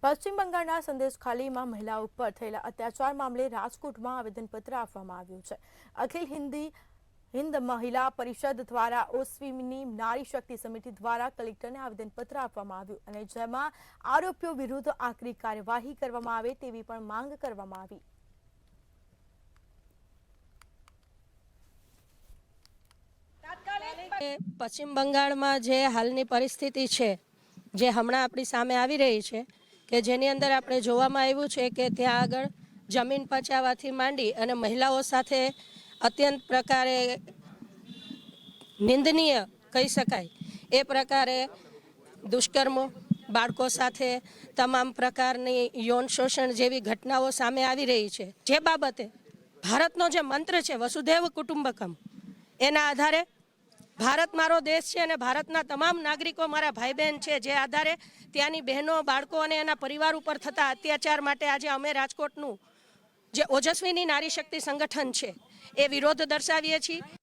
પશ્ચિમ બંગાળના સંદેશખાલીમાં મહિલાઓ ઉપર થયેલા અત્યાચાર મામલે રાજકોટમાં આવેદનપત્ર આપવામાં આવ્યું છે। અખિલ હિન્દ મહિલા પરિષદ દ્વારા ઓસ્વીની નારી શક્તિ સમિતિ દ્વારા કલેક્ટરને આવેદનપત્ર આપવામાં આવ્યું અને જેમાં આરોપીઓ વિરુદ્ધ આકરી કાર્યવાહી કરવામાં આવે તેવી પણ માંગ કરવામાં આવી। પશ્ચિમ બંગાળમાં જે હાલની પરિસ્થિતિ છે, જે હમણાં આપણી સામે આવી રહી છે કે જેની અંદર આપણે જોવામાં આવ્યું છે કે ત્યાં આગળ જમીન પચાવવાથી માંડી અને મહિલાઓ સાથે અત્યંત પ્રકારે નિંદનીય કહી શકાય એ પ્રકારે દુષ્કર્મો, બાળકો સાથે તમામ પ્રકારની યૌન શોષણ જેવી ઘટનાઓ સામે આવી રહી છે। જે બાબતે ભારતનો જે મંત્ર છે વસુધૈવ કુટુંબકમ, એના આધારે ભારત મારો દેશ છે અને ભારતના તમામ નાગરિકો મારા ભાઈ બહેન છે, જે આધારે ત્યાંની બહેનો, બાળકો અને એના પરિવાર ઉપર થતા અત્યાચાર માટે આજે અમે રાજકોટનું જે ઓજસ્વીની નારી શક્તિ સંગઠન છે એ વિરોધ દર્શાવીએ છીએ।